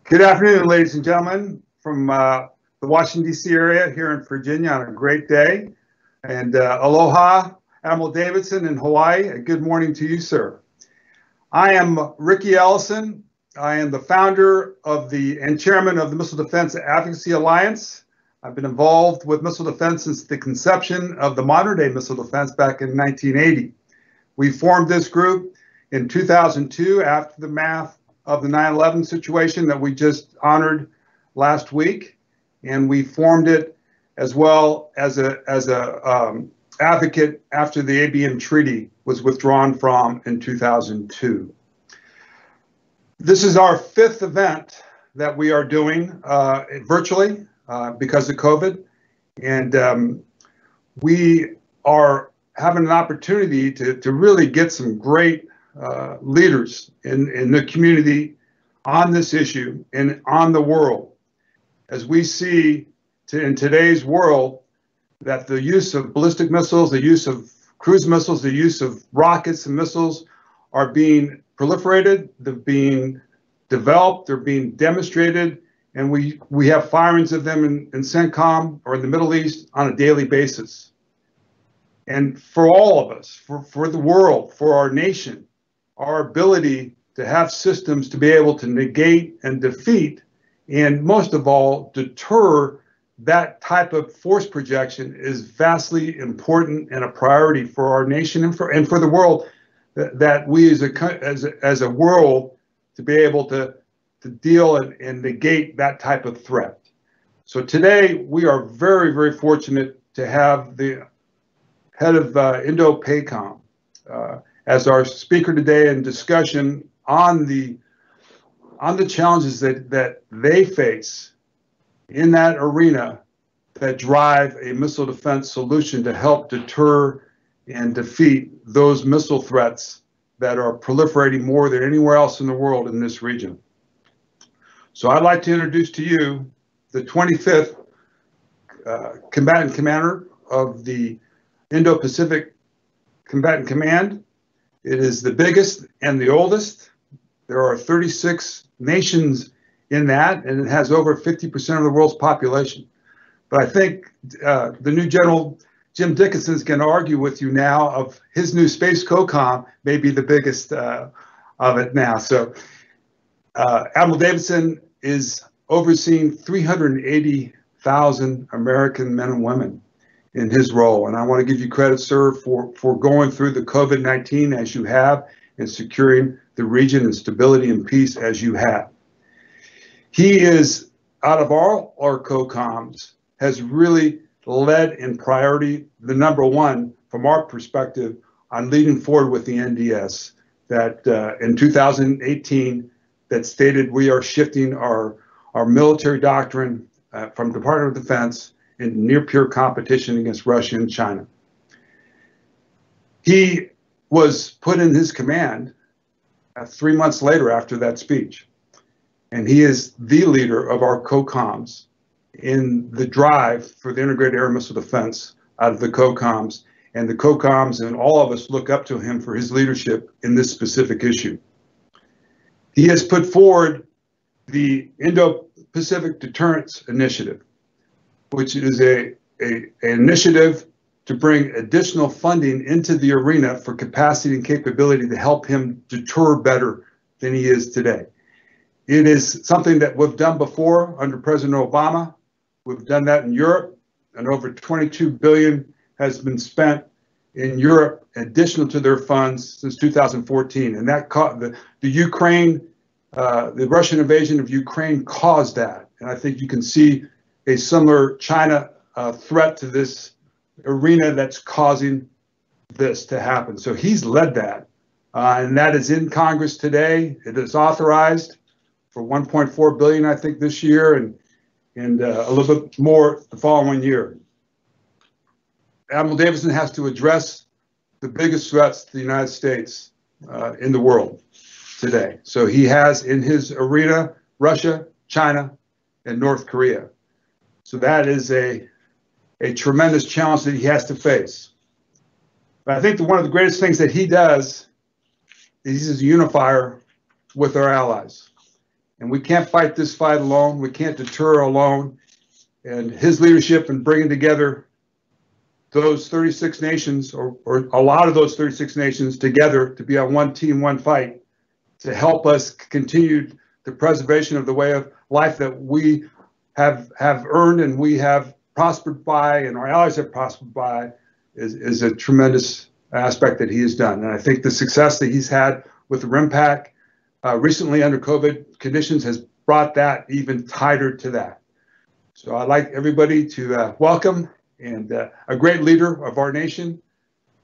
Good afternoon, ladies and gentlemen, from the Washington, D.C. area here in Virginia on a great day. And aloha, Admiral Davidson in Hawaii. A good morning to you, sir. I am Riki Ellison. I am the founder of and chairman of the Missile Defense Advocacy Alliance. I've been involved with missile defense since the conception of the modern day missile defense back in 1980. We formed this group in 2002 after the math of the 9/11 situation that we just honored last week, and we formed it as well as a advocate after the ABM Treaty was withdrawn from in 2002. This is our fifth event that we are doing virtually because of COVID, and we are having an opportunity to really get some great leaders in the community on this issue and on the world. As we see in today's world that the use of ballistic missiles, the use of cruise missiles, the use of rockets and missiles are being proliferated, they're being developed, they're being demonstrated, and we have firings of them in CENTCOM or in the Middle East on a daily basis. And for all of us, for the world, for our nation, our ability to have systems to be able to negate and defeat, and most of all, deter that type of force projection is vastly important and a priority for our nation and for the world, that we as a world to be able to deal and negate that type of threat. So today we are very, very fortunate to have the head of Indo-PACOM as our speaker today in discussion on the challenges that they face in that arena that drive a missile defense solution to help deter and defeat those missile threats that are proliferating more than anywhere else in the world in this region. So I'd like to introduce to you the 25th combatant commander of the Indo-Pacific Combatant Command. It is the biggest and the oldest. There are 36 nations in that, and it has over 50% of the world's population. But I think the new General Jim Dickinson is going to argue with you now of his new Space COCOM may be the biggest of it now. So Admiral Davidson is overseeing 380,000 American men and women in his role. And I want to give you credit, sir, for going through the COVID-19 as you have and securing the region and stability and peace as you have. He is, out of all our COCOMs, has really led in priority, the number one from our perspective, on leading forward with the NDS that in 2018 that stated we are shifting our military doctrine from Department of Defense in near peer competition against Russia and China. He was put in his command 3 months later after that speech. And he is the leader of our COCOMs in the drive for the integrated air missile defense out of the COCOMs. And the COCOMs and all of us look up to him for his leadership in this specific issue. He has put forward the Indo-Pacific Deterrence Initiative, which is an initiative to bring additional funding into the arena for capacity and capability to help him deter better than he is today. It is something that we've done before under President Obama. We've done that in Europe, and over $22 billion has been spent in Europe, additional to their funds since 2014. And that the Russian invasion of Ukraine caused that. And I think you can see a similar China threat to this arena that's causing this to happen. So he's led that, and that is in Congress today. It is authorized for $1.4 billion, I think, this year, and a little bit more the following year. Admiral Davidson has to address the biggest threats to the United States in the world today. So he has in his arena Russia, China, and North Korea. So that is a tremendous challenge that he has to face. But I think that one of the greatest things that he does is he's a unifier with our allies. And we can't fight this fight alone. We can't deter alone. And his leadership in bringing together those 36 nations, or a lot of those 36 nations together to be on one team, one fight, to help us continue the preservation of the way of life that we have earned and we have prospered by and our allies have prospered by is a tremendous aspect that he has done. And I think the success that he's had with the RIMPAC recently under COVID conditions has brought that even tighter to that. So I'd like everybody to welcome and a great leader of our nation,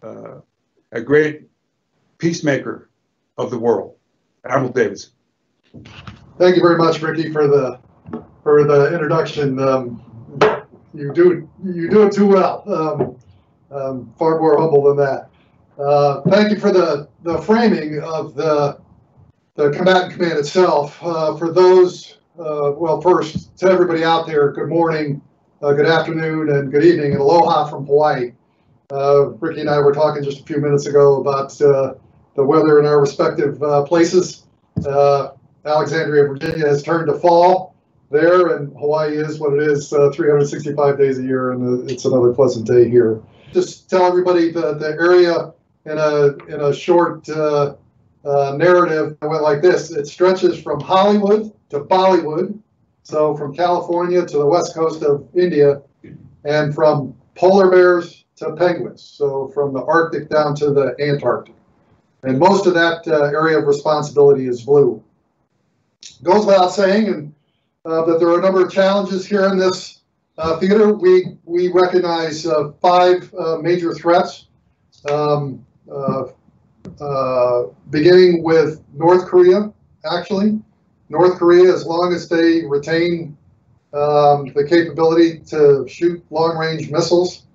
a great peacemaker of the world, Admiral Davidson. Thank you very much, Ricky, for the introduction. You do it too well. Far more humble than that. Thank you for the framing of the combatant command itself. For those, well, first to everybody out there, good morning, good afternoon, and good evening, and aloha from Hawaii. Ricky and I were talking just a few minutes ago about the weather in our respective places. Alexandria, Virginia has turned to fall there, and Hawaii is what it is 365 days a year, and it's another pleasant day here. Just tell everybody the area in a short narrative. I went like this. It stretches from Hollywood to Bollywood, so from California to the west coast of India, and from polar bears to penguins, so from the Arctic down to the Antarctic. And most of that area of responsibility is blue. Goes without saying that there are a number of challenges here in this theater. We recognize 5 major threats, beginning with North Korea, actually. North Korea, as long as they retain the capability to shoot long-range missiles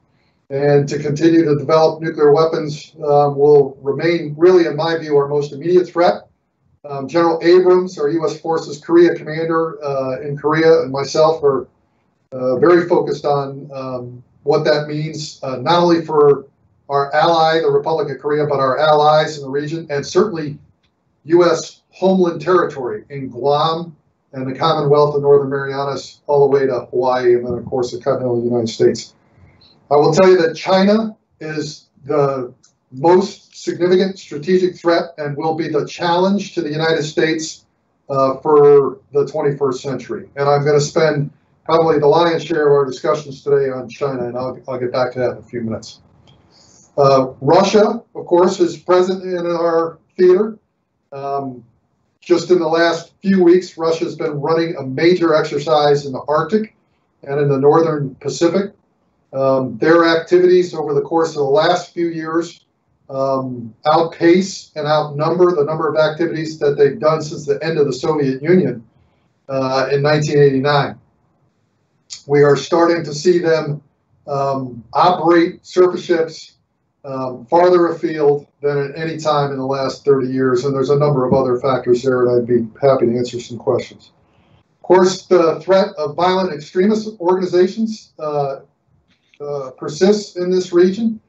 and to continue to develop nuclear weapons, will remain, really, in my view, our most immediate threat. General Abrams, our U.S. Forces Korea commander in Korea, and myself are very focused on what that means, not only for our ally, the Republic of Korea, but our allies in the region, and certainly U.S. homeland territory in Guam and the Commonwealth of Northern Marianas, all the way to Hawaii, and then, of course, the continental United States. I will tell you that China is the most significant strategic threat and will be the challenge to the United States for the 21st century. And I'm going to spend probably the lion's share of our discussions today on China, and I'll get back to that in a few minutes. Russia, of course, is present in our theater. Just in the last few weeks, Russia has been running a major exercise in the Arctic and in the Northern Pacific. Their activities over the course of the last few years outpace and outnumber the number of activities that they've done since the end of the Soviet Union in 1989. We are starting to see them operate surface ships farther afield than at any time in the last 30 years, and there's a number of other factors there, and I'd be happy to answer some questions. Of course, the threat of violent extremist organizations persists in this region.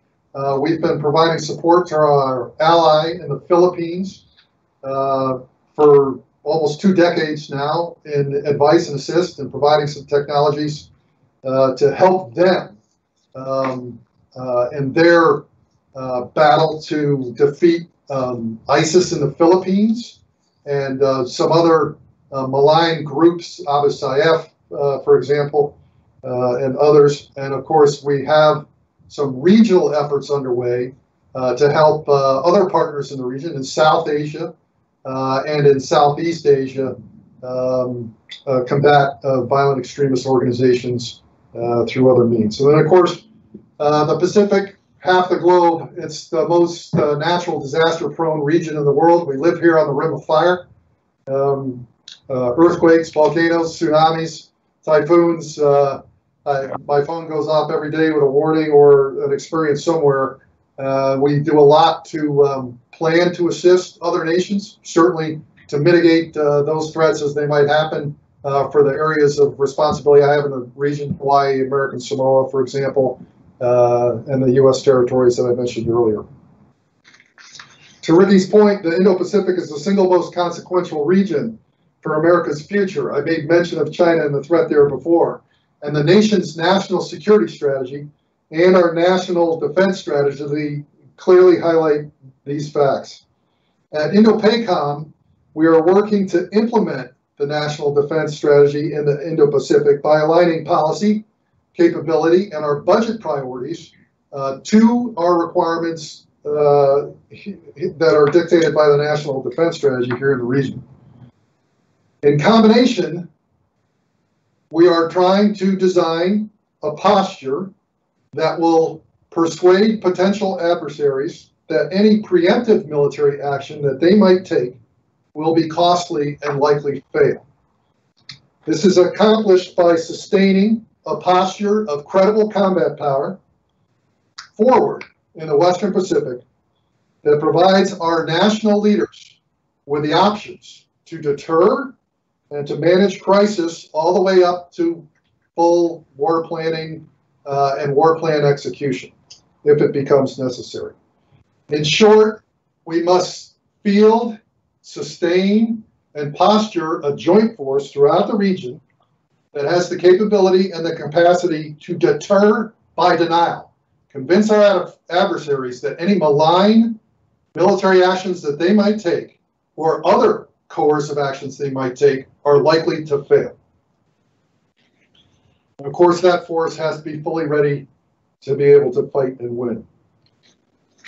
We've been providing support to our ally in the Philippines for almost 2 decades now in advice and assist and providing some technologies to help them in their battle to defeat ISIS in the Philippines and some other malign groups, Abu Sayyaf, for example, and others. And of course, we have some regional efforts underway to help other partners in the region in South Asia and in Southeast Asia combat violent extremist organizations through other means. So then, of course, the Pacific, half the globe, it's the most natural disaster-prone region in the world. We live here on the rim of fire. Earthquakes, volcanoes, tsunamis, typhoons. My phone goes off every day with a warning or an experience somewhere. We do a lot to plan to assist other nations, certainly to mitigate those threats as they might happen for the areas of responsibility I have in the region, Hawaii, American Samoa, for example, and the U.S. territories that I mentioned earlier. To Ricky's point, the Indo-Pacific is the single most consequential region for America's future. I made mention of China and the threat there before. And the nation's national security strategy and our national defense strategy clearly highlight these facts. At Indo-PACOM, we are working to implement the national defense strategy in the Indo-Pacific by aligning policy, capability, and our budget priorities to our requirements that are dictated by the national defense strategy here in the region. In combination, we are trying to design a posture that will persuade potential adversaries that any preemptive military action that they might take will be costly and likely fail. This is accomplished by sustaining a posture of credible combat power forward in the Western Pacific that provides our national leaders with the options to deter and to manage crisis all the way up to full war planning and war plan execution if it becomes necessary. In short, we must field, sustain, and posture a joint force throughout the region that has the capability and the capacity to deter by denial, convince our adversaries that any malign military actions that they might take or other coercive actions they might take are likely to fail. And of course, that force has to be fully ready to be able to fight and win.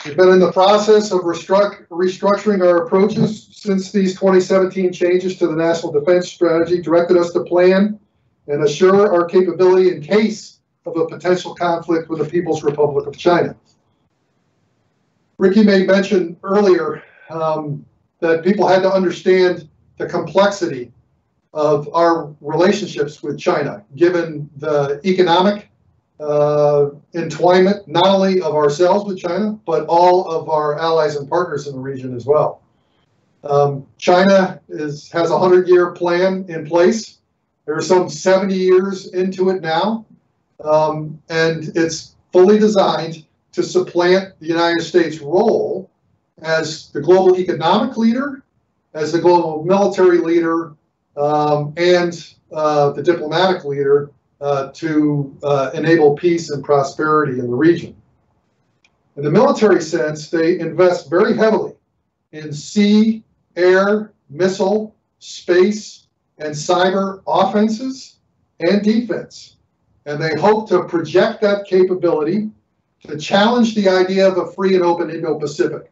We've been in the process of restructuring our approaches since these 2017 changes to the National Defense Strategy directed us to plan and assure our capability in case of a potential conflict with the People's Republic of China. Riki made mention earlier that people had to understand the complexity of our relationships with China, given the economic entwinement, not only of ourselves with China, but all of our allies and partners in the region as well. China has a 100-year plan in place. There are some 70 years into it now, and it's fully designed to supplant the United States' role as the global economic leader, as the global military leader, and the diplomatic leader to enable peace and prosperity in the region. In the military sense, they invest very heavily in sea, air, missile, space, and cyber offenses and defense. And they hope to project that capability to challenge the idea of a free and open Indo-Pacific.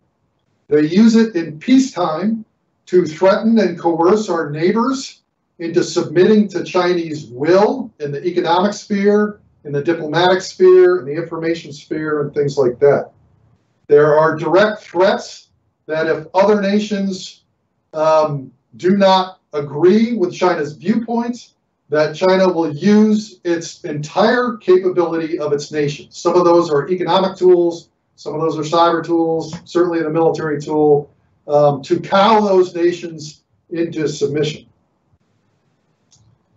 They use it in peacetime to threaten and coerce our neighbors into submitting to Chinese will in the economic sphere, in the diplomatic sphere, in the information sphere, and things like that. There are direct threats that if other nations do not agree with China's viewpoints, that China will use its entire capability of its nation. Some of those are economic tools, some of those are cyber tools, certainly the military tool, to cow those nations into submission.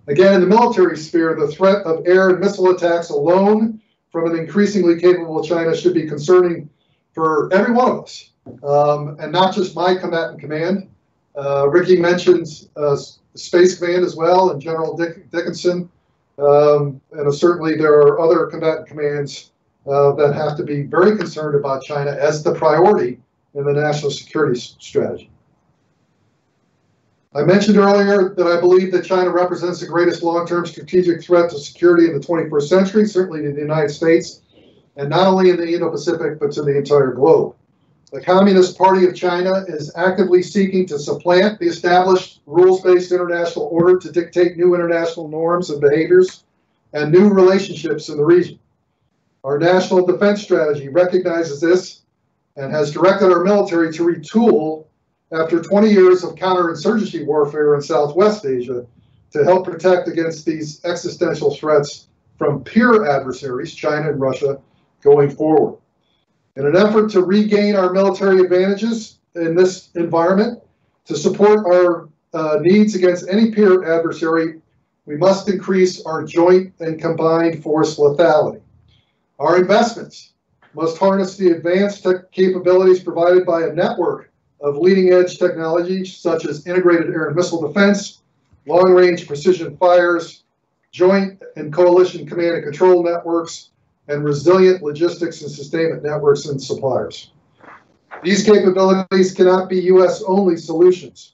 Again, in the military sphere, the threat of air and missile attacks alone from an increasingly capable China should be concerning for every one of us, and not just my combatant command. Riki mentions Space Command as well, and General Dickinson, and certainly there are other combatant commands that have to be very concerned about China as the priority in the national security strategy. I mentioned earlier that I believe that China represents the greatest long-term strategic threat to security in the 21st century, certainly to the United States, and not only in the Indo-Pacific, but to the entire globe. The Communist Party of China is actively seeking to supplant the established rules-based international order to dictate new international norms and behaviors and new relationships in the region. Our national defense strategy recognizes this and has directed our military to retool after 20 years of counterinsurgency warfare in Southwest Asia to help protect against these existential threats from peer adversaries, China and Russia, going forward. In an effort to regain our military advantages in this environment, to support our needs against any peer adversary, we must increase our joint and combined force lethality. Our investments must harness the advanced capabilities provided by a network of leading-edge technologies such as integrated air and missile defense, long-range precision fires, joint and coalition command and control networks, and resilient logistics and sustainment networks and suppliers. These capabilities cannot be U.S.-only solutions.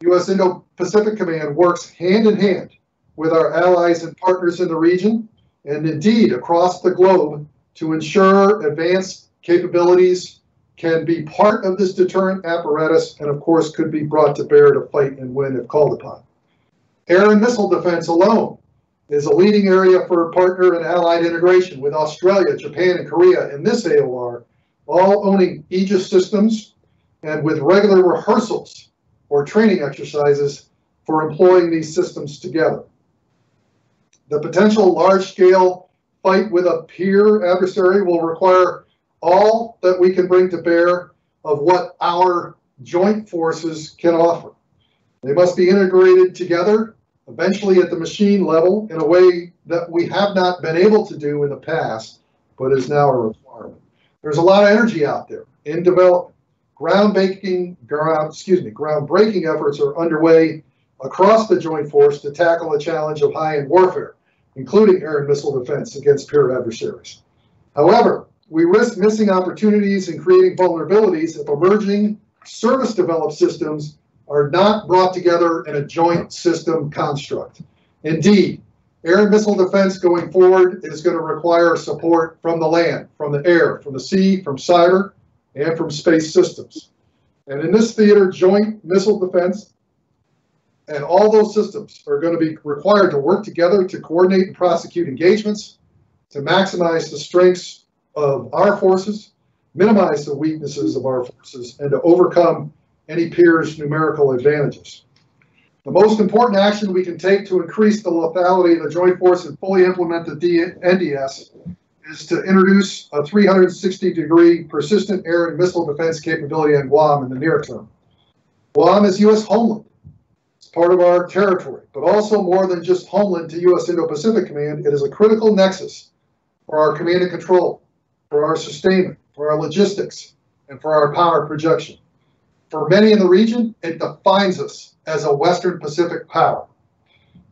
U.S. Indo-Pacific Command works hand in hand with our allies and partners in the region, and indeed across the globe, to ensure advanced capabilities can be part of this deterrent apparatus and, of course, could be brought to bear to fight and win if called upon. Air and missile defense alone is a leading area for partner and allied integration with Australia, Japan, and Korea in this AOR, all owning Aegis systems and with regular rehearsals or training exercises for employing these systems together. The potential large-scale fight with a peer adversary will require all that we can bring to bear of what our joint forces can offer. They must be integrated together, eventually at the machine level, in a way that we have not been able to do in the past, but is now a requirement. There's a lot of energy out there in development. Groundbreaking efforts are underway across the joint force to tackle the challenge of high-end warfare, including air and missile defense against peer adversaries. However, we risk missing opportunities and creating vulnerabilities if emerging service-developed systems are not brought together in a joint system construct. Indeed, air and missile defense going forward is going to require support from the land, from the air, from the sea, from cyber, and from space systems. And in this theater, joint missile defense and all those systems are going to be required to work together to coordinate and prosecute engagements, to maximize the strengths of our forces, minimize the weaknesses of our forces, and to overcome any peers' numerical advantages. The most important action we can take to increase the lethality of the joint force and fully implement the NDS is to introduce a 360-degree persistent air and missile defense capability on Guam in the near term. Guam is U.S. homeland. It's part of our territory, but also more than just homeland to U.S. Indo-Pacific Command. It is a critical nexus for our command and control, for our sustainment, for our logistics, and for our power projection. For many in the region, it defines us as a Western Pacific power.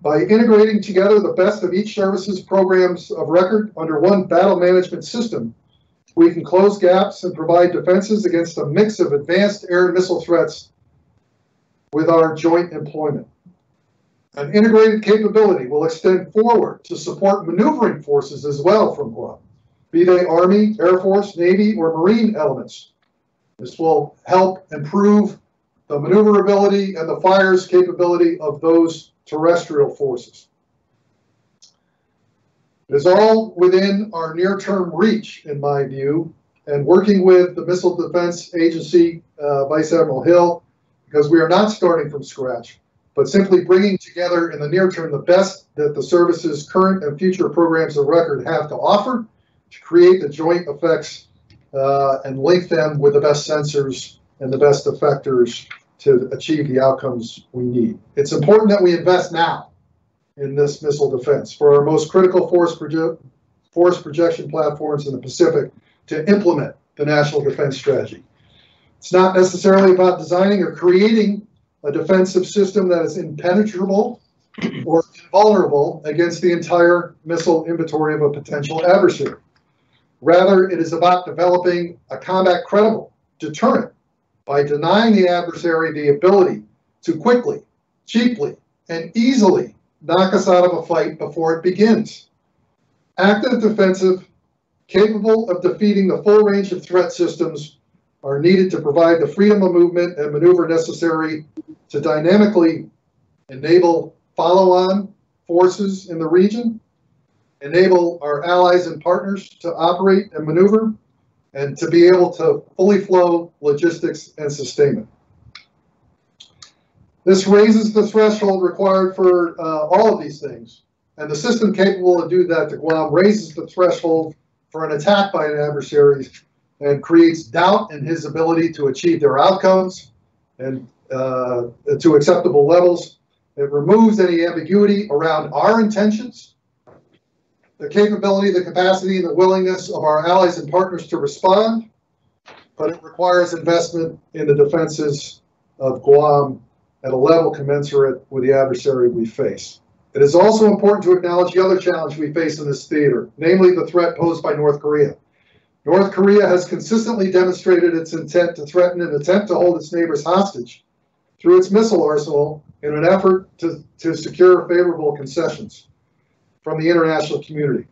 By integrating together the best of each service's programs of record under one battle management system, we can close gaps and provide defenses against a mix of advanced air and missile threats with our joint employment. An integrated capability will extend forward to support maneuvering forces as well from Guam, be they Army, Air Force, Navy, or Marine elements. This will help improve the maneuverability and the fires capability of those terrestrial forces. It is all within our near-term reach, in my view, and working with the Missile Defense Agency, Vice Admiral Hill, because we are not starting from scratch, but simply bringing together in the near term the best that the service's current and future programs of record have to offer to create the joint effects and link them with the best sensors and the best effectors to achieve the outcomes we need. It's important that we invest now in this missile defense for our most critical force projection platforms in the Pacific to implement the National Defense Strategy. It's not necessarily about designing or creating a defensive system that is impenetrable or invulnerable against the entire missile inventory of a potential adversary. Rather, it is about developing a combat credible deterrent by denying the adversary the ability to quickly, cheaply, and easily knock us out of a fight before it begins. Active defensive, capable of defeating the full range of threat systems, are needed to provide the freedom of movement and maneuver necessary to dynamically enable follow-on forces in the region, enable our allies and partners to operate and maneuver, and to be able to fully flow logistics and sustainment. This raises the threshold required for all of these things, and the system capable of doing that to Guam raises the threshold for an attack by an adversary and creates doubt in his ability to achieve their outcomes and to acceptable levels. It removes any ambiguity around our intentions, the capability, the capacity, and the willingness of our allies and partners to respond, but it requires investment in the defenses of Guam at a level commensurate with the adversary we face. It is also important to acknowledge the other challenge we face in this theater, namely the threat posed by North Korea. North Korea has consistently demonstrated its intent to threaten and attempt to hold its neighbors hostage through its missile arsenal in an effort to secure favorable concessions from the international community.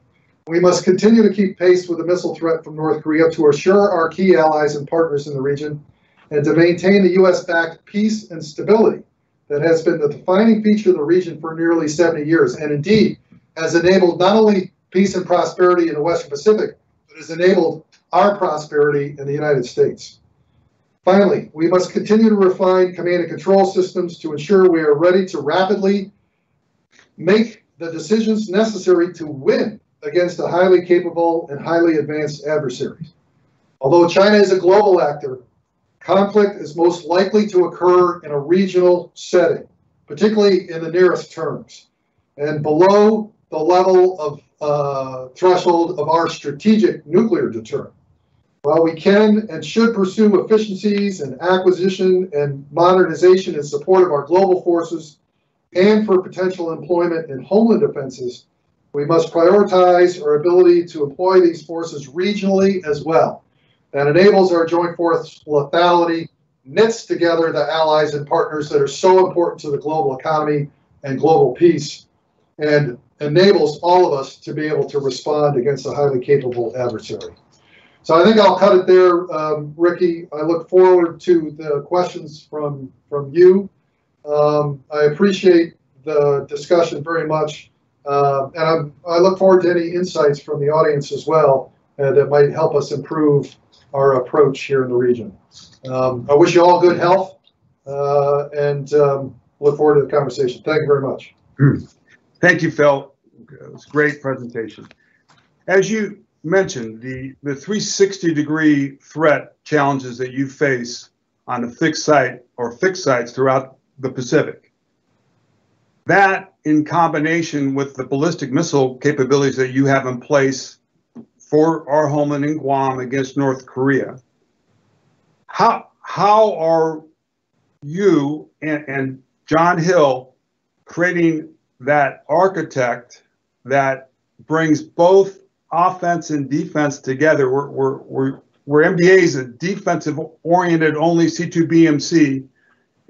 We must continue to keep pace with the missile threat from North Korea to assure our key allies and partners in the region and to maintain the U.S.-backed peace and stability that has been the defining feature of the region for nearly 70 years, and indeed has enabled not only peace and prosperity in the Western Pacific, but has enabled our prosperity in the United States. Finally, we must continue to refine command and control systems to ensure we are ready to rapidly make the decisions necessary to win against a highly capable and highly advanced adversary. Although China is a global actor, conflict is most likely to occur in a regional setting, particularly in the nearest terms, and below the level of threshold of our strategic nuclear deterrent. While we can and should pursue efficiencies and acquisition and modernization in support of our global forces and for potential employment in homeland defenses, we must prioritize our ability to employ these forces regionally as well. That enables our joint force lethality, knits together the allies and partners that are so important to the global economy and global peace, and enables all of us to be able to respond against a highly capable adversary. So I think I'll cut it there, Riki. I look forward to the questions from you. I appreciate the discussion very much, and I look forward to any insights from the audience as well that might help us improve our approach here in the region. I wish you all good health and look forward to the conversation. Thank you very much. Thank you, Phil. It was a great presentation. As you mentioned, the 360-degree threat challenges that you face on a fixed site or fixed sites throughout the Pacific. That, in combination with the ballistic missile capabilities that you have in place for our homeland in Guam against North Korea, how are you and John Hill creating that architect that brings both offense and defense together? We're MDA is a defensive-oriented only C2BMC,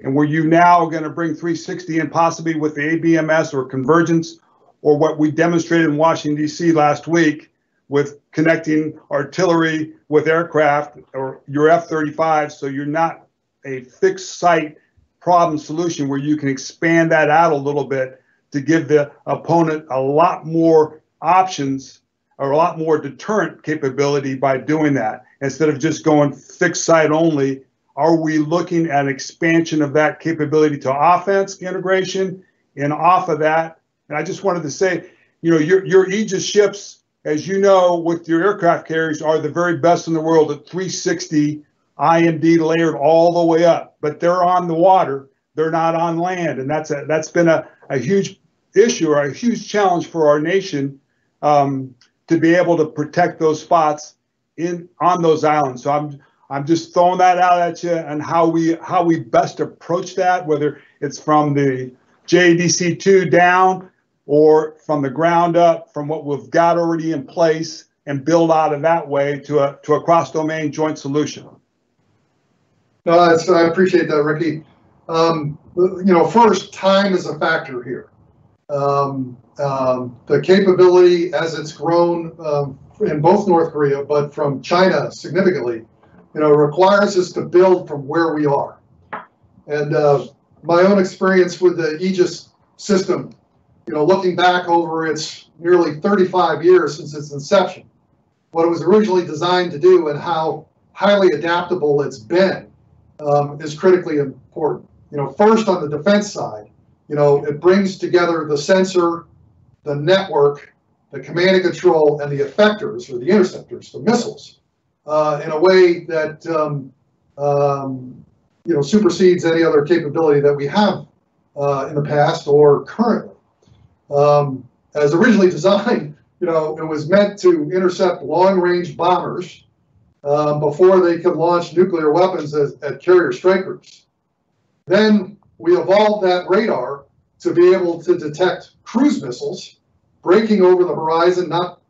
and were you now going to bring 360 in possibly with the ABMS or convergence, or what we demonstrated in Washington, D.C. last week with connecting artillery with aircraft or your F-35, so you're not a fixed site problem solution where you can expand that out a little bit to give the opponent a lot more options or a lot more deterrent capability by doing that. Instead of just going fixed site only, are we looking at expansion of that capability to offense integration? And off of that, and I just wanted to say, you know, your Aegis ships, as you know, with your aircraft carriers, are the very best in the world at 360 IMD layered all the way up, but they're on the water, they're not on land, and that's been a huge issue or a huge challenge for our nation to be able to protect those spots on those islands. So I'm just throwing that out at you and how we best approach that, whether it's from the JADC2 down or from the ground up, from what we've got already in place, and build out of that way to a cross-domain joint solution. No, I appreciate that, Riki. You know, first, time is a factor here. The capability as it's grown in both North Korea, but from China significantly, you know, requires us to build from where we are. And my own experience with the Aegis system, you know, looking back over its nearly 35 years since its inception, what it was originally designed to do and how highly adaptable it's been is critically important. You know, first on the defense side, you know, it brings together the sensor, the network, the command and control, and the effectors or the interceptors, the missiles, in a way that you know, supersedes any other capability that we have in the past or currently. As originally designed, you know, it was meant to intercept long-range bombers before they could launch nuclear weapons at carrier strike groups. Then, we evolved that radar to be able to detect cruise missiles breaking over the horizon, not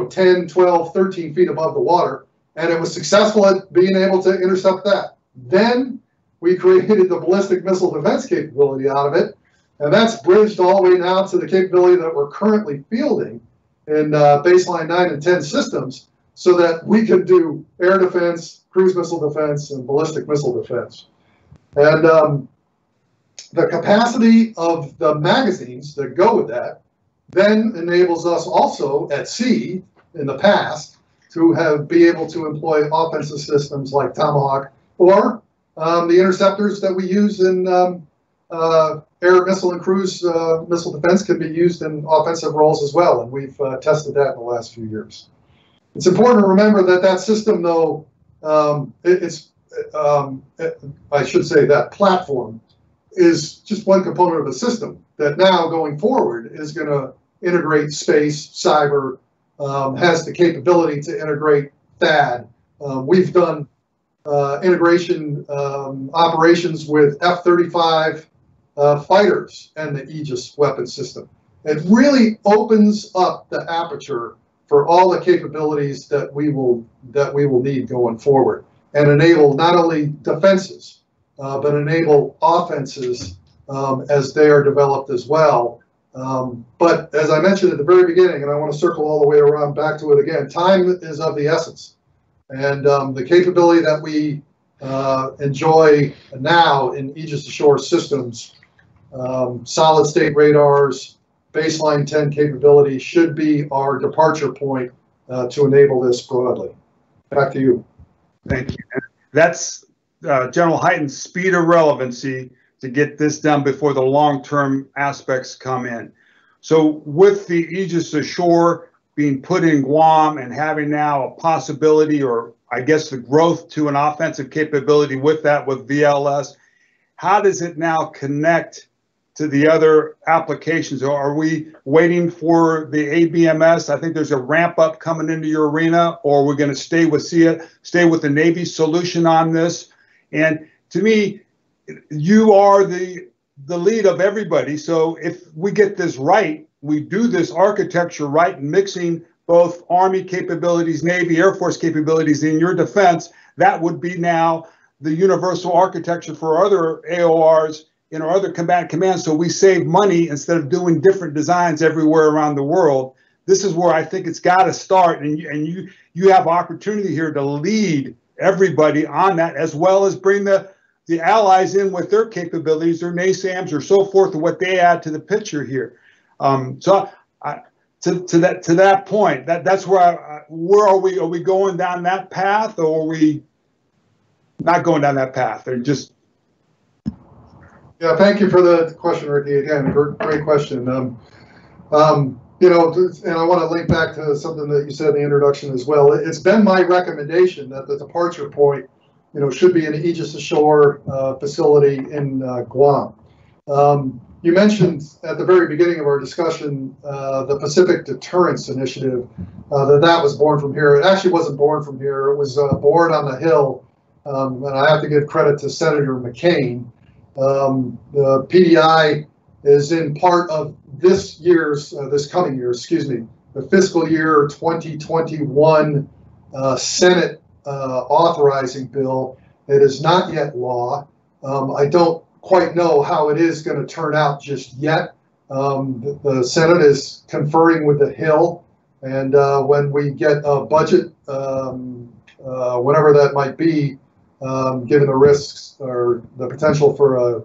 10, 12, 13 feet above the water, and it was successful at being able to intercept that. Then we created the ballistic missile defense capability out of it, and that's bridged all the way now to the capability that we're currently fielding in baseline 9 and 10 systems, so that we can do air defense, cruise missile defense, and ballistic missile defense. And the capacity of the magazines that go with that then enables us also at sea in the past to be able to employ offensive systems like Tomahawk, or the interceptors that we use in air missile and cruise missile defense can be used in offensive roles as well, and we've tested that in the last few years. It's important to remember that that system, though, I should say that platform is just one component of a system that now going forward is going to integrate space, cyber, has the capability to integrate THAAD. We've done integration operations with F-35 fighters and the Aegis weapon system. It really opens up the aperture for all the capabilities that we will need going forward, and enable not only defenses, but enable offenses as they are developed as well. But as I mentioned at the very beginning, and I want to circle all the way around back to it again, time is of the essence. And the capability that we enjoy now in Aegis Ashore systems, solid state radars, baseline 10 capability should be our departure point to enable this broadly. Back to you. Thank you. That's General Hyten's speed of relevancy to get this done before the long-term aspects come in. So with the Aegis Ashore being put in Guam and having now a possibility, or I guess the growth to an offensive capability with that, with VLS, how does it now connect to the other applications? Or are we waiting for the ABMS? I think there's a ramp up coming into your arena, or we're going to stay with the Navy solution on this. And to me, you are the lead of everybody. So if we get this right, we do this architecture right, mixing both Army capabilities, Navy, Air Force capabilities in your defense, that would be now the universal architecture for other AORs in our other commands, so we save money instead of doing different designs everywhere around the world. This is where I think it's got to start, and you have opportunity here to lead everybody on that, as well as bring the allies in with their capabilities, their NASAMs or so forth, and what they add to the picture here. To that point, that's where are we? Are we going down that path, or are we not going down that path? Or just Yeah, thank you for the question, Ricky. Again, great question. And I want to link back to something that you said in the introduction as well. It's been my recommendation that the departure point, should be an Aegis Ashore facility in Guam. You mentioned at the very beginning of our discussion the Pacific Deterrence Initiative, that was born from here. It actually wasn't born from here. It was born on the Hill, and I have to give credit to Senator McCain. The PDI is in part of this coming year, the fiscal year 2021 Senate authorizing bill. It is not yet law. I don't quite know how it is going to turn out just yet. The Senate is conferring with the Hill, and when we get a budget, whenever that might be, given the risks or the potential for a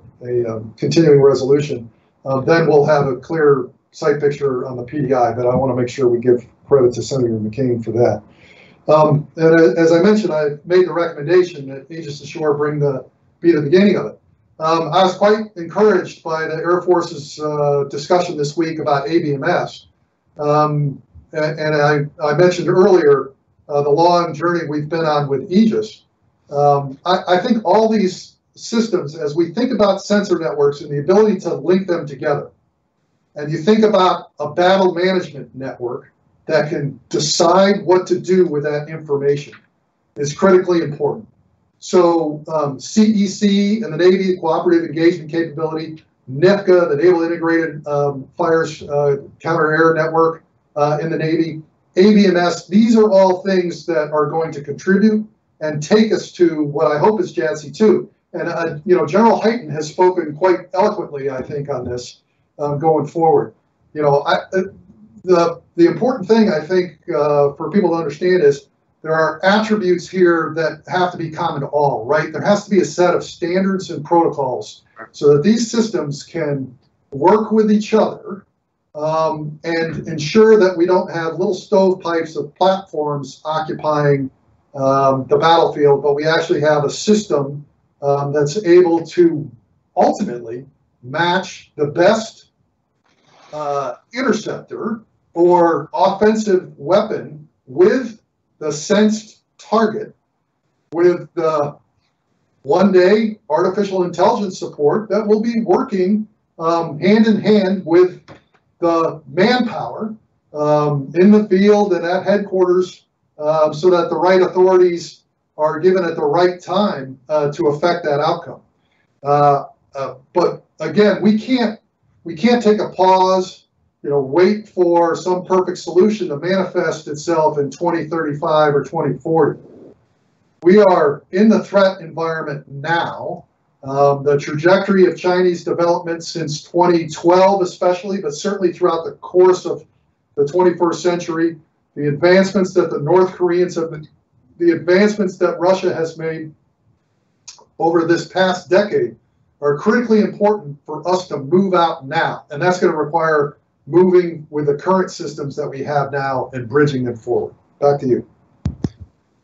continuing resolution, then we'll have a clear sight picture on the PDI. But I want to make sure we give credit to Senator McCain for that. And as I mentioned, I made the recommendation that Aegis Ashore be the beginning of it. I was quite encouraged by the Air Force's discussion this week about ABMS. And I mentioned earlier the long journey we've been on with Aegis. I think all these systems, as we think about sensor networks and the ability to link them together, and you think about a battle management network that can decide what to do with that information, is critically important. So CEC and the Navy, Cooperative Engagement Capability, NIFCA, the Naval Integrated Fires Counter-Air Network in the Navy, ABMS, these are all things that are going to contribute and take us to what I hope is JADC2. And you know, General Hyten has spoken quite eloquently, I think, on this going forward. You know, the important thing I think for people to understand is there are attributes here that have to be common to all, right? There has to be a set of standards and protocols so that these systems can work with each other and ensure that we don't have little stovepipes of platforms occupying the battlefield, but we actually have a system that's able to ultimately match the best interceptor or offensive weapon with the sensed target, with the one-day artificial intelligence support that will be working hand in hand with the manpower in the field and at headquarters so that the right authorities are given at the right time to affect that outcome. But again, we can't take a pause, you know, wait for some perfect solution to manifest itself in 2035 or 2040. We are in the threat environment now. The trajectory of Chinese development since 2012 especially, but certainly throughout the course of the 21st century, the advancements that the North Koreans have been, the advancements that Russia has made over this past decade are critically important for us to move out now. And that's going to require moving with the current systems that we have now and bridging them forward. Back to you.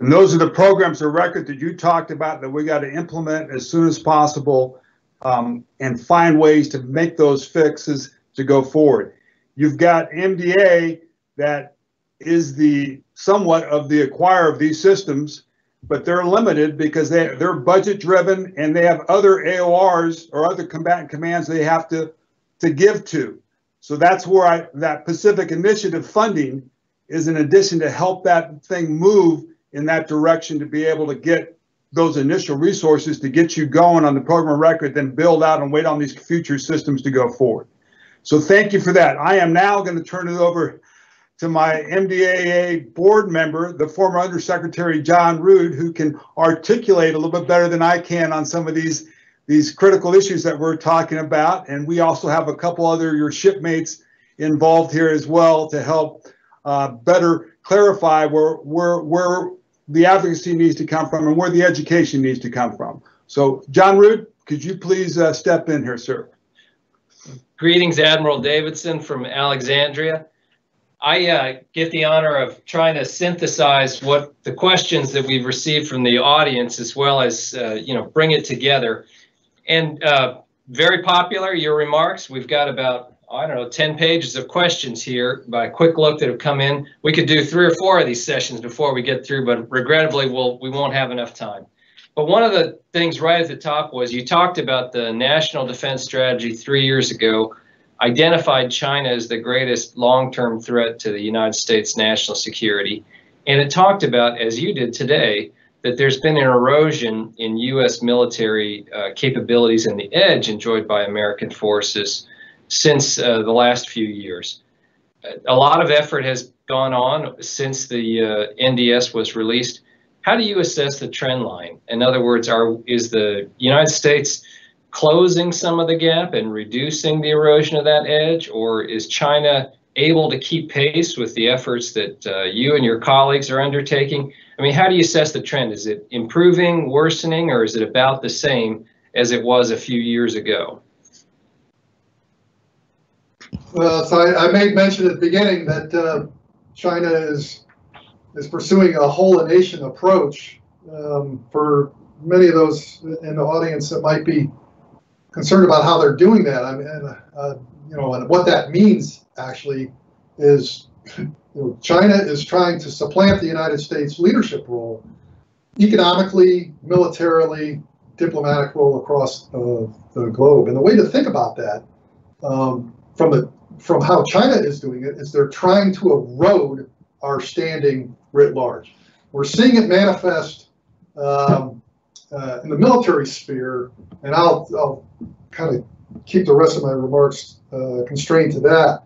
And those are the programs of record that you talked about that we got to implement as soon as possible and find ways to make those fixes to go forward. You've got MDA that is the somewhat of the acquirer of these systems, but they're limited because they're budget driven and they have other AORs or other combatant commands they have to give to. So that's where that Pacific Initiative funding is in addition to help that thing move in that direction to be able to get those initial resources to get you going on the program record, then build out and wait on these future systems to go forward. So thank you for that. I am now going to turn it over to my MDAA board member, the former Undersecretary John Rood, who can articulate a little bit better than I can on some of these critical issues that we're talking about. And we also have a couple other your shipmates involved here as well to help better clarify where the advocacy needs to come from and where the education needs to come from. So John Rood, could you please step in here, sir? Greetings, Admiral Davidson from Alexandria. I get the honor of trying to synthesize what the questions that we've received from the audience, as well as bring it together. And very popular, your remarks. We've got about, I don't know, 10 pages of questions here by a quick look that have come in. We could do 3 or 4 of these sessions before we get through, but regrettably, we won't have enough time. But one of the things right at the top was you talked about the National Defense Strategy 3 years ago, identified China as the greatest long-term threat to the United States national security. And it talked about, as you did today, that there's been an erosion in U.S. military capabilities and the edge enjoyed by American forces since the last few years. A lot of effort has gone on since the NDS was released. How do you assess the trend line? In other words, is the United States closing some of the gap and reducing the erosion of that edge, or is China able to keep pace with the efforts that you and your colleagues are undertaking? I mean, how do you assess the trend? Is it improving, worsening, or is it about the same as it was a few years ago? Well, so I made mention at the beginning that China is pursuing a whole-of-nation approach. For many of those in the audience that might be concerned about how they're doing that, I mean, and what that means actually is, China is trying to supplant the United States leadership role, economically, militarily, diplomatic role across the globe. And the way to think about that, from how China is doing it, is they're trying to erode our standing writ large. We're seeing it manifest in the military sphere, and I'll kind of keep the rest of my remarks constrained to that,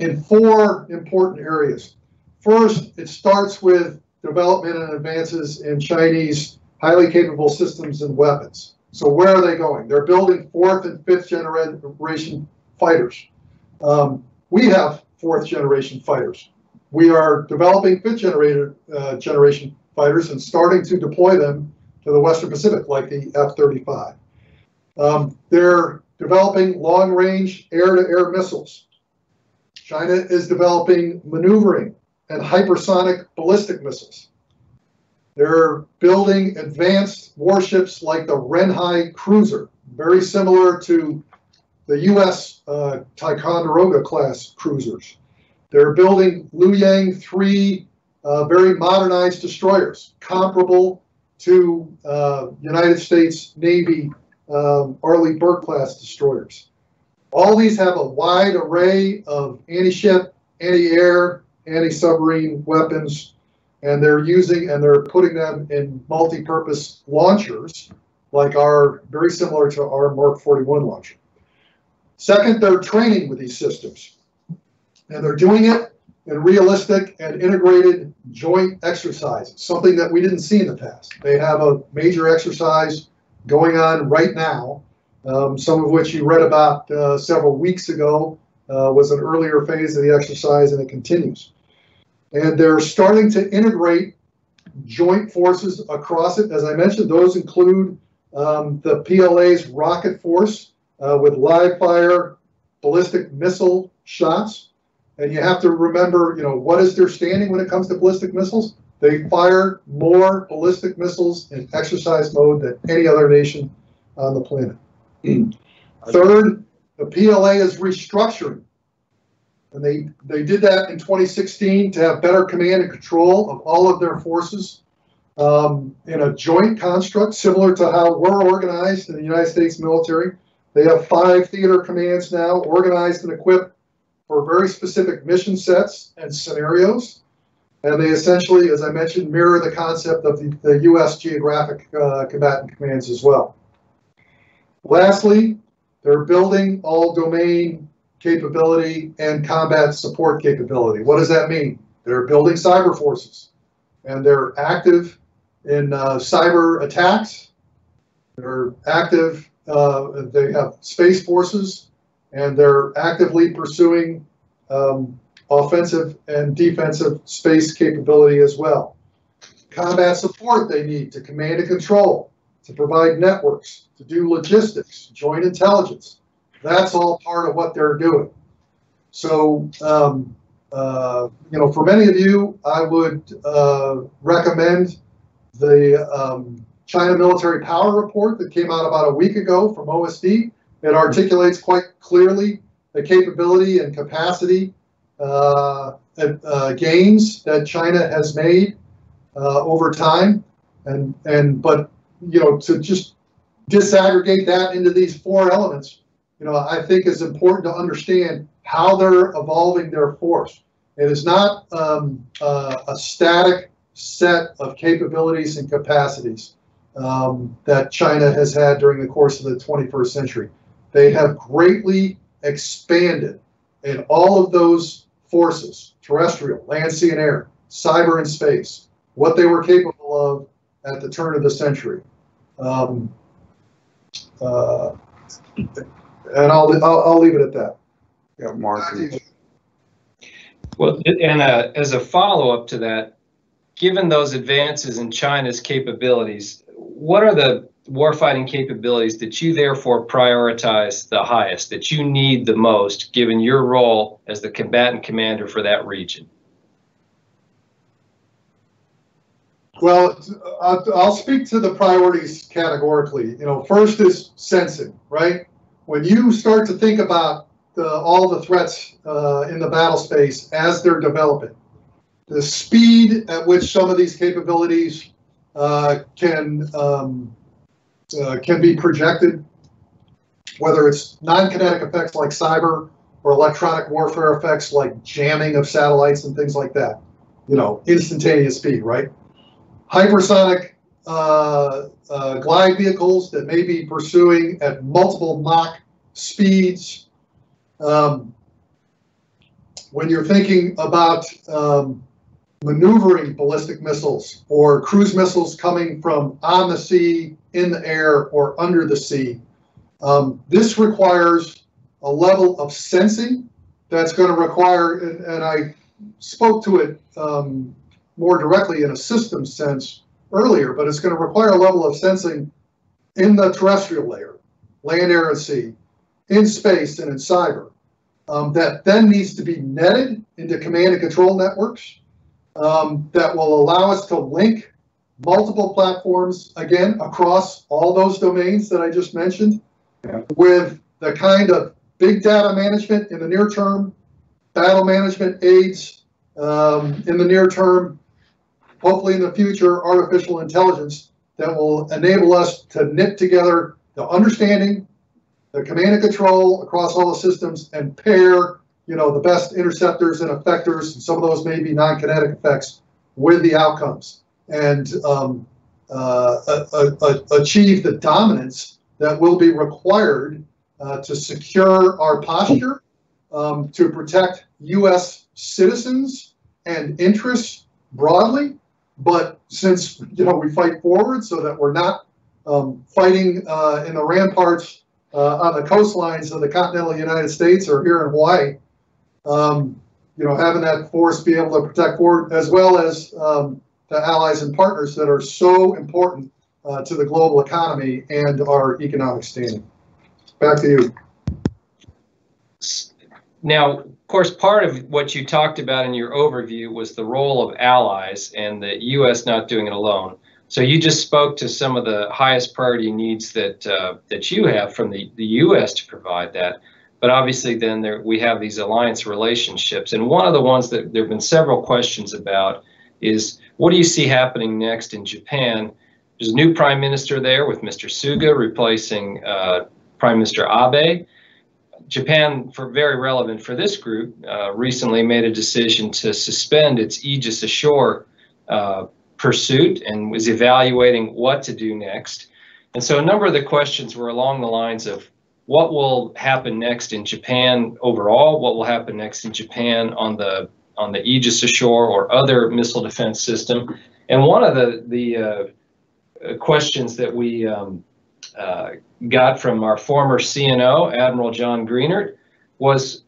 in 4 important areas. First, it starts with development and advances in Chinese highly capable systems and weapons. So where are they going? They're building 4th and 5th generation fighters. We have 4th generation fighters. We are developing 5th generation fighters and starting to deploy them to the Western Pacific, like the F-35. They're developing long-range air-to-air missiles. China is developing maneuvering and hypersonic ballistic missiles. They're building advanced warships like the Renhai cruiser, very similar to the U.S. Ticonderoga class cruisers. They're building Luoyang 3 very modernized destroyers, comparable to United States Navy Arleigh Burke class destroyers. All these have a wide array of anti-ship, anti-air, anti-submarine weapons, and they're putting them in multi-purpose launchers, like very similar to our Mark 41 launcher. Second, they're training with these systems, and they're doing it in realistic and integrated joint exercises, something that we didn't see in the past. They have a major exercise going on right now, some of which you read about several weeks ago, was an earlier phase of the exercise, and it continues. And they're starting to integrate joint forces across it. As I mentioned, those include the PLA's rocket force with live fire ballistic missile shots. And you have to remember, what is their standing when it comes to ballistic missiles? They fire more ballistic missiles in exercise mode than any other nation on the planet. Third, the PLA is restructuring. And they did that in 2016 to have better command and control of all of their forces in a joint construct, similar to how we're organized in the United States military. They have 5 theater commands now, organized and equipped for very specific mission sets and scenarios. And they essentially, as I mentioned, mirror the concept of the U.S. geographic combatant commands as well. Lastly, they're building all domain capability and combat support capability. What does that mean? They're building cyber forces, and they're active in cyber attacks. They're active, they have space forces, and they're actively pursuing offensive and defensive space capability as well. Combat support they need to command and control, to provide networks, to do logistics, joint intelligence. That's all part of what they're doing. So, for many of you, I would recommend the China Military Power Report that came out about a week ago from OSD. It articulates quite clearly the capability and capacity gains that China has made over time, but to just disaggregate that into these 4 elements, I think is important to understand how they're evolving their force. It is not a static set of capabilities and capacities that China has had during the course of the 21st century. They have greatly expanded in all of those forces, terrestrial, land, sea, and air, cyber and space, what they were capable of at the turn of the century. And I'll leave it at that. Yeah, Mark. Well, and as a follow-up to that, given those advances in China's capabilities, what are the warfighting capabilities that you therefore prioritize the highest, that you need the most, given your role as the combatant commander for that region? Well, I'll speak to the priorities categorically. First is sensing, right? When you start to think about all the threats in the battle space as they're developing, the speed at which some of these capabilities can be projected, whether it's non-kinetic effects like cyber or electronic warfare effects like jamming of satellites and things like that, instantaneous speed, right? Hypersonic glide vehicles that may be pursuing at multiple Mach speeds. When you're thinking about maneuvering ballistic missiles or cruise missiles coming from on the sea, in the air, or under the sea, this requires a level of sensing that's going to require, and I spoke to it more directly in a systems sense earlier, but it's going to require a level of sensing in the terrestrial layer, land, air, and sea, in space, and in cyber, that then needs to be netted into command and control networks that will allow us to link multiple platforms, again, across all those domains that I just mentioned, with the kind of big data management in the near term, battle management aids in the near term, hopefully in the future, artificial intelligence that will enable us to knit together the understanding, the command and control across all the systems, and pair, the best interceptors and effectors, and some of those may be non-kinetic effects, with the outcomes, and achieve the dominance that will be required to secure our posture, to protect U.S. citizens and interests broadly. But since we fight forward so that we're not fighting in the ramparts on the coastlines of the continental United States or here in Hawaii, having that force be able to protect forward, as well as the allies and partners that are so important to the global economy and our economic standing. Back to you. Now, of course, part of what you talked about in your overview was the role of allies and the U.S. not doing it alone. So you just spoke to some of the highest priority needs that that you have from the U.S. to provide that. But obviously then we have these alliance relationships. And one of the ones that there have been several questions about is, what do you see happening next in Japan? There's a new prime minister there with Mr. Suga replacing Prime Minister Abe. Japan, very relevant for this group, recently made a decision to suspend its Aegis Ashore pursuit and was evaluating what to do next. And so a number of the questions were along the lines of what will happen next in Japan overall, what will happen next in Japan on the Aegis Ashore or other missile defense system. And one of the questions that we got from our former CNO, Admiral John Greenert,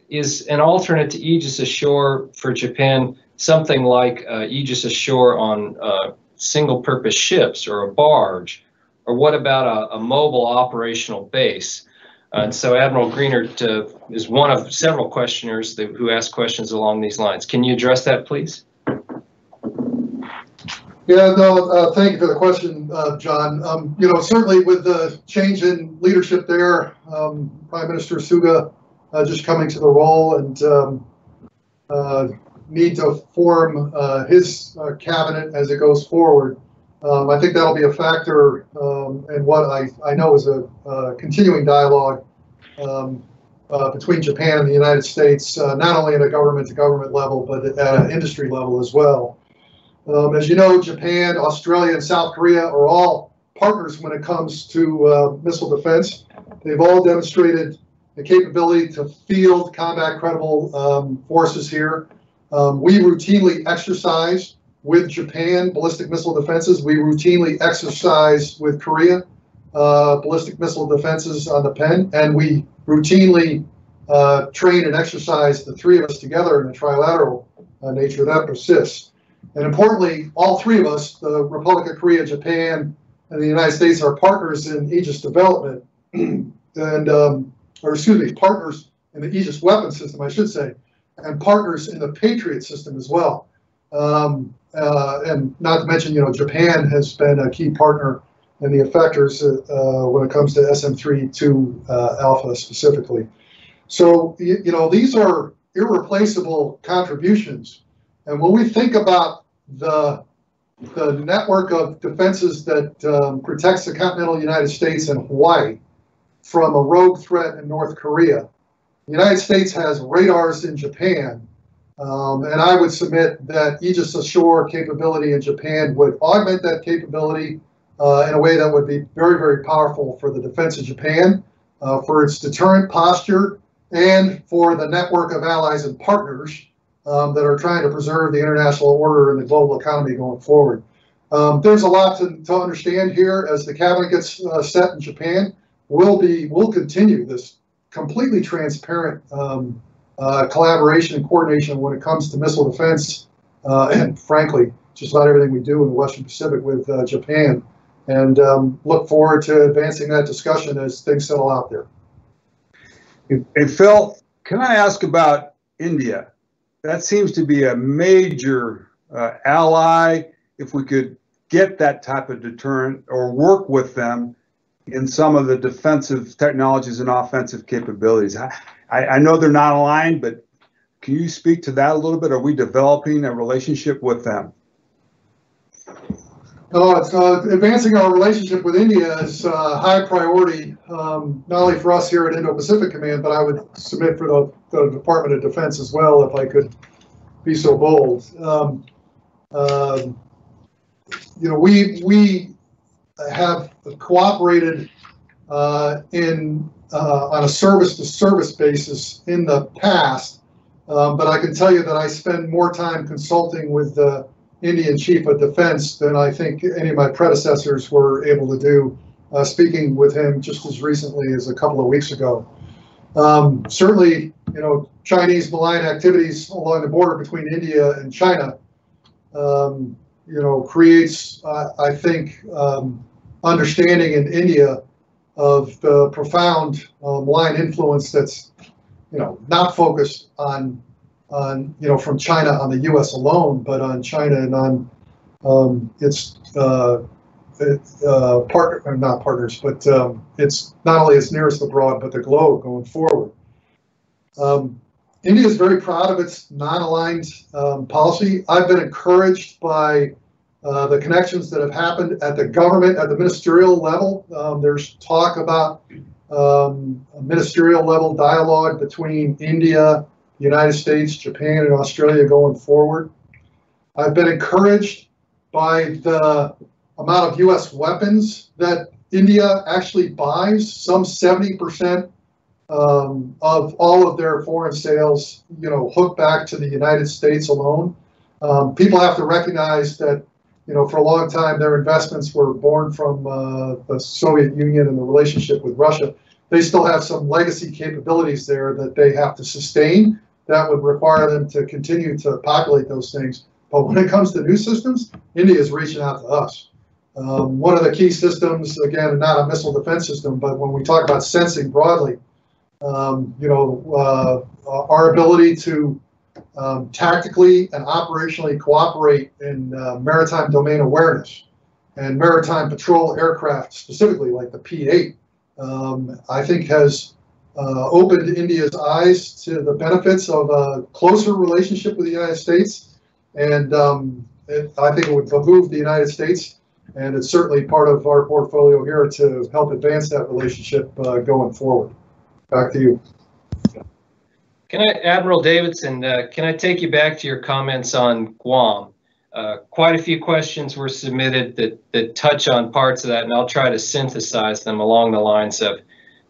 is an alternate to Aegis Ashore for Japan something like Aegis Ashore on single-purpose ships or a barge, or what about a mobile operational base? And so Admiral Greenert is one of several questioners who asked questions along these lines. Can you address that, please? Yeah, no, thank you for the question, John. Certainly with the change in leadership there, Prime Minister Suga just coming to the role and need to form his cabinet as it goes forward. I think that'll be a factor in what I know is a continuing dialogue between Japan and the United States, not only at a government-to-government level, but at an industry level as well. As you know, Japan, Australia, and South Korea are all partners when it comes to missile defense. They've all demonstrated the capability to field combat credible forces here. We routinely exercise with Japan ballistic missile defenses. We routinely exercise with Korea ballistic missile defenses on the pen, and we routinely train and exercise, the three of us together, in a trilateral nature that persists. And importantly, all three of us, the Republic of Korea, Japan, and the United States, are partners in Aegis development, and partners in the Aegis weapon system, I should say, and partners in the Patriot system as well. And not to mention, Japan has been a key partner in the effectors when it comes to SM-32 Alpha specifically. So, these are irreplaceable contributions. And when we think about the network of defenses that protects the continental United States and Hawaii from a rogue threat in North Korea, the United States has radars in Japan, and I would submit that Aegis Ashore capability in Japan would augment that capability in a way that would be very, very powerful for the defense of Japan, for its deterrent posture, and for the network of allies and partners that are trying to preserve the international order and the global economy going forward. There's a lot to understand here as the cabinet gets set in Japan. We'll continue this completely transparent collaboration and coordination when it comes to missile defense, and frankly, just about everything we do in the Western Pacific with Japan, and look forward to advancing that discussion as things settle out there. Hey, Phil, can I ask about India? That seems to be a major ally. If we could get that type of deterrent or work with them in some of the defensive technologies and offensive capabilities. I know they're not aligned, but can you speak to that a little bit? Are we developing a relationship with them? It's advancing our relationship with India is high priority, not only for us here at Indo-Pacific Command, but I would submit for the Department of Defense as well, if I could be so bold. We have cooperated on a service-to-service basis in the past, but I can tell you that I spend more time consulting with the Indian Chief of Defense than I think any of my predecessors were able to do, speaking with him just as recently as a couple of weeks ago. Certainly, Chinese malign activities along the border between India and China, creates, I think, understanding in India of the profound malign influence that's, not focused on from China on the U.S. alone, but on China and on its partner, not partners, but it's not only its nearest abroad, but the globe going forward. India is very proud of its non-aligned policy. I've been encouraged by the connections that have happened at the government, at the ministerial level. There's talk about a ministerial level dialogue between India, the United States, Japan, and Australia going forward. I've been encouraged by the amount of U.S. weapons that India actually buys. Some 70% of all of their foreign sales, hook back to the United States alone. People have to recognize that, for a long time, their investments were born from the Soviet Union and the relationship with Russia. They still have some legacy capabilities there that they have to sustain. That would require them to continue to populate those things. But when it comes to new systems, India is reaching out to us. One of the key systems, again, not a missile defense system, but when we talk about sensing broadly, our ability to tactically and operationally cooperate in maritime domain awareness and maritime patrol aircraft, specifically like the P-8, I think has opened India's eyes to the benefits of a closer relationship with the United States. And I think it would behoove the United States, and it's certainly part of our portfolio here to help advance that relationship going forward. Back to you. Admiral Davidson, can I take you back to your comments on Guam? Quite a few questions were submitted that touch on parts of that, and I'll try to synthesize them along the lines of,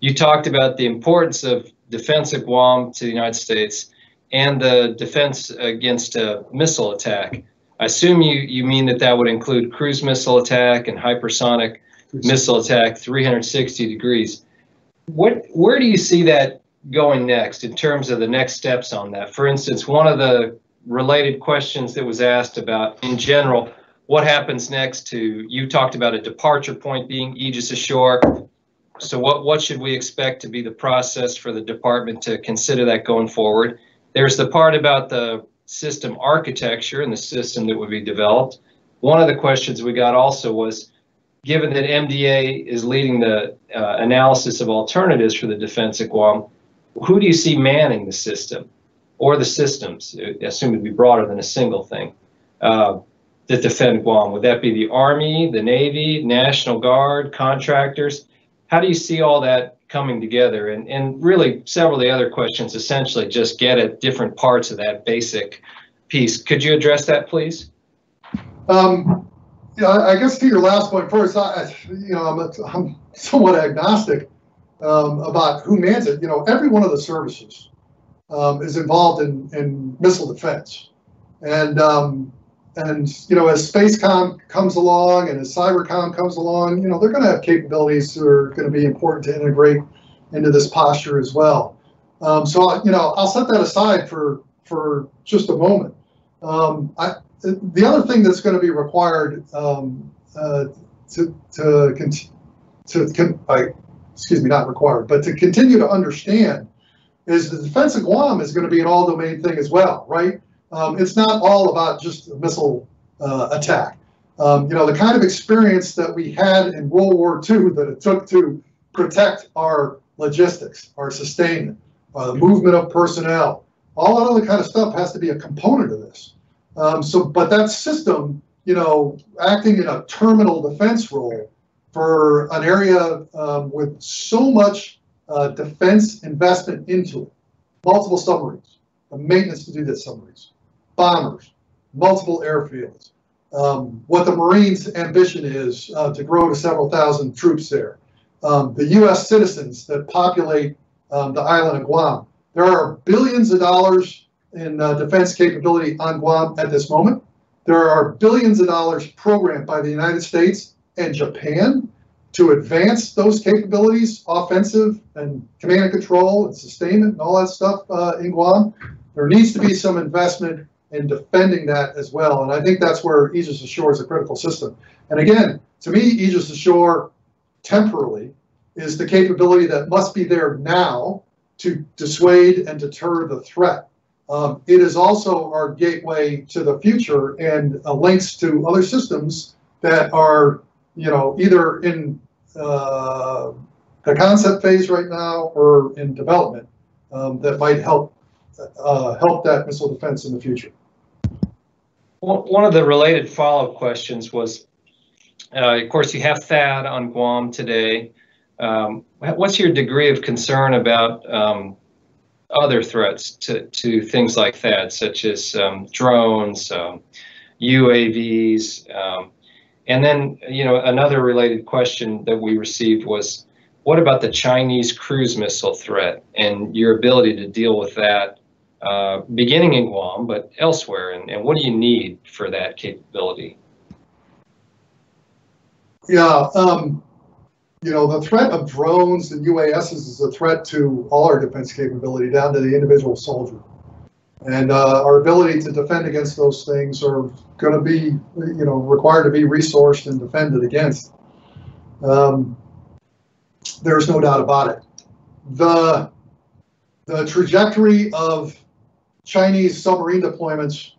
you talked about the importance of defense of Guam to the United States and the defense against a missile attack. I assume you mean that would include cruise missile attack and hypersonic missile attack, 360 degrees. Where do you see that going next in terms of the next steps on that? For instance, one of the related questions that was asked about, in general, what happens next to, you talked about a departure point being Aegis ashore. So what should we expect to be the process for the department to consider that going forward? There's the part about the system architecture and the system that would be developed. One of the questions we got also was, given that MDA is leading the analysis of alternatives for the defense of Guam, who do you see manning the system or the systems? I assume it'd be broader than a single thing that defend Guam. Would that be the Army, the Navy, National Guard, contractors? How do you see all that coming together? And really several of the other questions essentially just get at different parts of that basic piece. Could you address that, please? Yeah, I guess to your last point first, I'm somewhat agnostic about who mans it. Every one of the services is involved in missile defense, and as SpaceCom comes along and as CyberCom comes along, they're going to have capabilities that are going to be important to integrate into this posture as well. So I'll set that aside for just a moment. The other thing that's going to be required not required, but to continue to understand is the defense of Guam is going to be an all-domain thing as well, right? It's not all about just a missile attack. The kind of experience that we had in World War II that it took to protect our logistics, our sustainment, the movement of personnel, all that other kind of stuff has to be a component of this. But that system, acting in a terminal defense role for an area with so much defense investment into it, multiple submarines, the maintenance to do this submarines, bombers, multiple airfields, what the Marines' ambition is to grow to several thousand troops there, the U.S. citizens that populate the island of Guam. There are billions of dollars in defense capability on Guam at this moment. There are billions of dollars programmed by the United States and Japan to advance those capabilities, offensive and command and control and sustainment and all that stuff in Guam. There needs to be some investment in defending that as well. And I think that's where Aegis Ashore is a critical system. And again, to me, Aegis Ashore temporarily is the capability that must be there now to dissuade and deter the threat. It is also our gateway to the future and links to other systems that are, either in the concept phase right now or in development that might help that missile defense in the future. One of the related follow-up questions was, of course, you have THAAD on Guam today. What's your degree of concern about other threats to things like THAAD, such as drones, UAVs, and then another related question that we received was, what about the Chinese cruise missile threat and your ability to deal with that, beginning in Guam but elsewhere, and what do you need for that capability? Yeah. The threat of drones and UASs is a threat to all our defense capability down to the individual soldier. And our ability to defend against those things are going to be, required to be resourced and defended against. There's no doubt about it. The trajectory of Chinese submarine deployments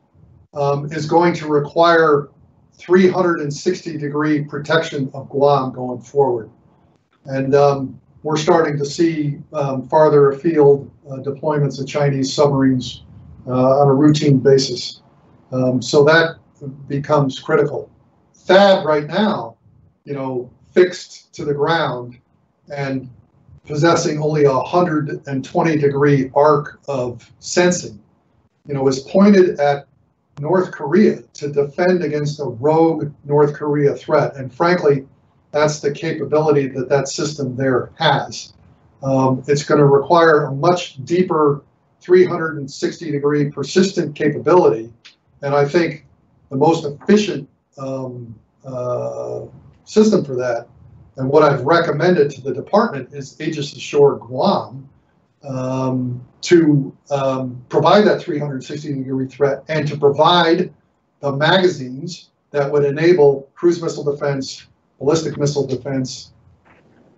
is going to require 360-degree protection of Guam going forward. And we're starting to see farther afield deployments of Chinese submarines on a routine basis. So that becomes critical. THAAD right now, fixed to the ground and possessing only a 120-degree arc of sensing, is pointed at North Korea to defend against a rogue North Korea threat. And frankly, that's the capability that system there has. It's going to require a much deeper 360-degree persistent capability. And I think the most efficient system for that, and what I've recommended to the department, is Aegis Ashore Guam to provide that 360-degree threat and to provide the magazines that would enable cruise missile defense, ballistic missile defense,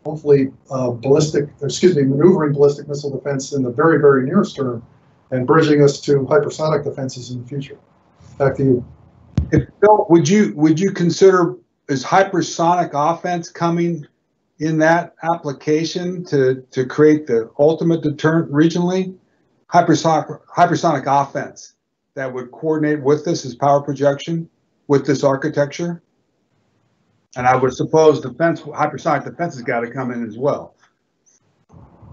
hopefully maneuvering ballistic missile defense in the very, very nearest term, and bridging us to hypersonic defenses in the future. Back to you. Bill, would you consider, is hypersonic offense coming in that application to create the ultimate deterrent regionally? Hypersonic offense that would coordinate with this as power projection with this architecture? And I would suppose hypersonic defense has got to come in as well.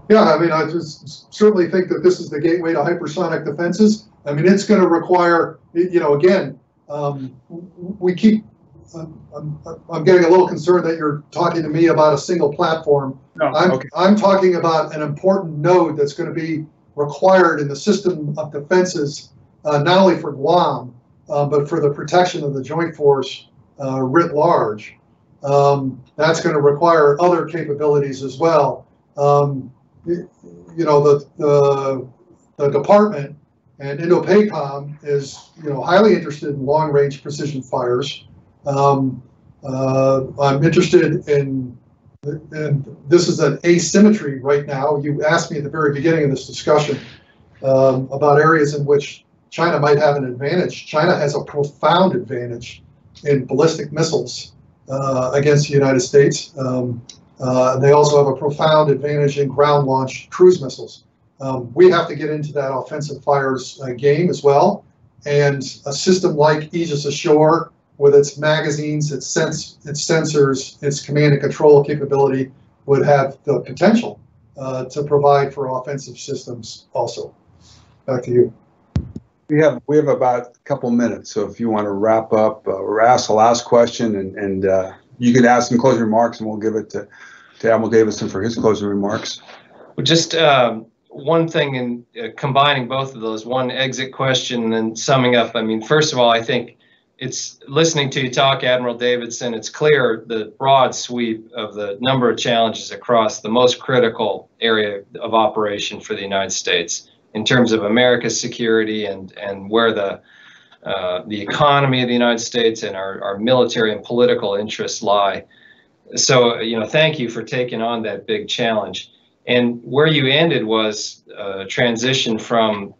Yeah, I just certainly think that this is the gateway to hypersonic defenses. It's going to require, again, we keep I'm getting a little concerned that you're talking to me about a single platform. No, okay. I'm talking about an important node that's going to be required in the system of defenses, not only for Guam, but for the protection of the Joint Force writ large. That's going to require other capabilities as well. You know, the department and Indo-Pacific is, you know, highly interested in long-range precision fires. I'm interested in, and this is an asymmetry right now. You asked me at the very beginning of this discussion about areas in which China might have an advantage. China has a profound advantage in ballistic missiles against the United States. They also have a profound advantage in ground-launched cruise missiles. We have to get into that offensive fires game as well. And a system like Aegis Ashore, with its magazines, its sensors, its command and control capability, would have the potential to provide for offensive systems also. Back to you. We have about a couple minutes, so if you want to wrap up or ask the last question, and you could ask some closing remarks, and we'll give it to Admiral Davidson for his closing remarks. Well, just one thing in combining both of those, one exit question and then summing up. I mean, first of all, I think it's listening to you talk, Admiral Davidson, it's clear the broad sweep of the number of challenges across the most critical area of operation for the United States in terms of America's security and where the economy of the United States and our military and political interests lie. So, you know, thank you for taking on that big challenge. And where you ended was a transition from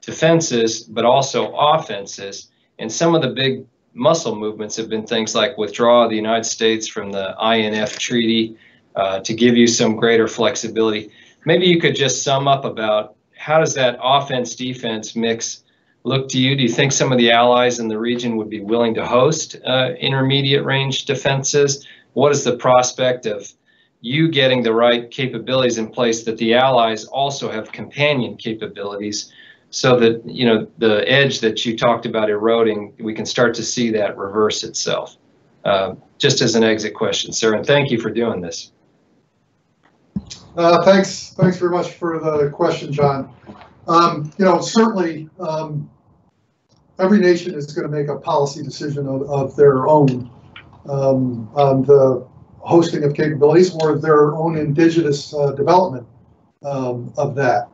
defenses, but also offenses. And some of the big muscle movements have been things like withdrawal of the United States from the INF Treaty to give you some greater flexibility. Maybe you could just sum up about how does that offense-defense mix look to you? Do you think some of the allies in the region would be willing to host intermediate range defenses? What is the prospect of you getting the right capabilities in place that the allies also have companion capabilities so that, you know, the edge that you talked about eroding, we can start to see that reverse itself? Just as an exit question, sir, and thank you for doing this. Thanks very much for the question, John. You know, certainly every nation is going to make a policy decision of their own on the hosting of capabilities or their own indigenous development of that.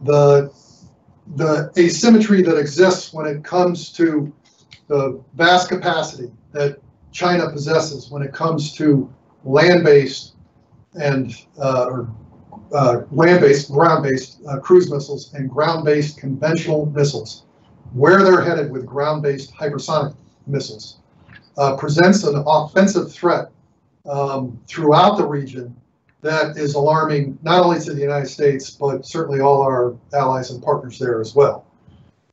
The asymmetry that exists when it comes to the vast capacity that China possesses when it comes to land-based and land-based, ground-based cruise missiles and ground-based conventional missiles, where they're headed with ground-based hypersonic missiles, presents an offensive threat throughout the region that is alarming not only to the United States, but certainly all our allies and partners there as well.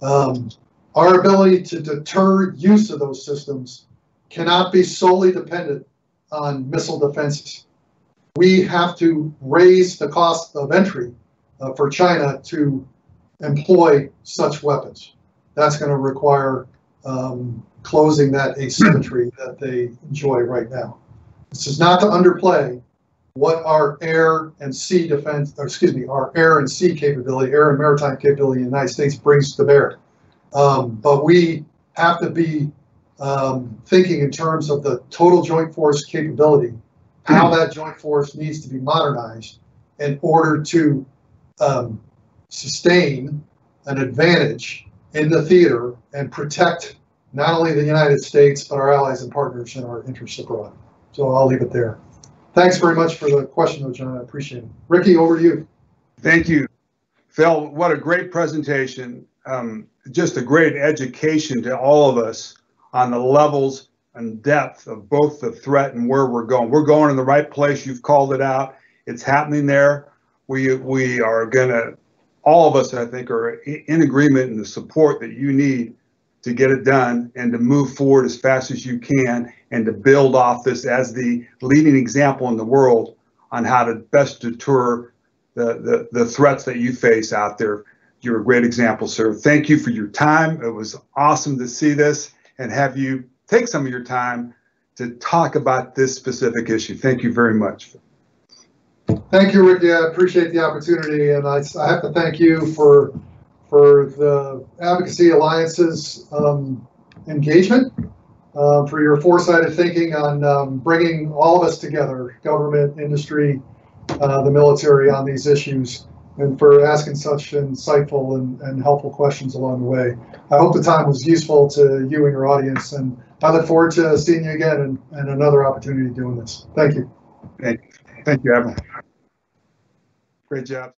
Our ability to deter use of those systems cannot be solely dependent on missile defenses. We have to raise the cost of entry for China to employ such weapons. That's going to require closing that asymmetry that they enjoy right now. This is not to underplay what our air and sea defense, or excuse me, our air and sea capability, air and maritime capability in the United States brings to bear. But we have to be thinking in terms of the total joint force capability, how that joint force needs to be modernized in order to sustain an advantage in the theater and protect not only the United States, but our allies and partners and our interests abroad. So I'll leave it there. Thanks very much for the question, though, John. I appreciate it. Riki, over to you. Thank you, Phil. What a great presentation. Just a great education to all of us on the levels and depth of both the threat and where we're going. We're going in the right place. You've called it out. It's happening there. We are going to, all of us, I think, are in agreement in the support that you need to get it done and to move forward as fast as you can and to build off this as the leading example in the world on how to best deter the threats that you face out there. you're a great example, sir. Thank you for your time. It was awesome to see this and have you take some of your time to talk about this specific issue. Thank you very much. Thank you, Ricky. I appreciate the opportunity, and I have to thank you for the Advocacy Alliance's engagement, for your foresighted thinking on bringing all of us together, government, industry, the military, on these issues, and for asking such insightful and helpful questions along the way. I hope the time was useful to you and your audience, and I look forward to seeing you again and another opportunity doing this. Thank you. Thank you, Admiral. Great job.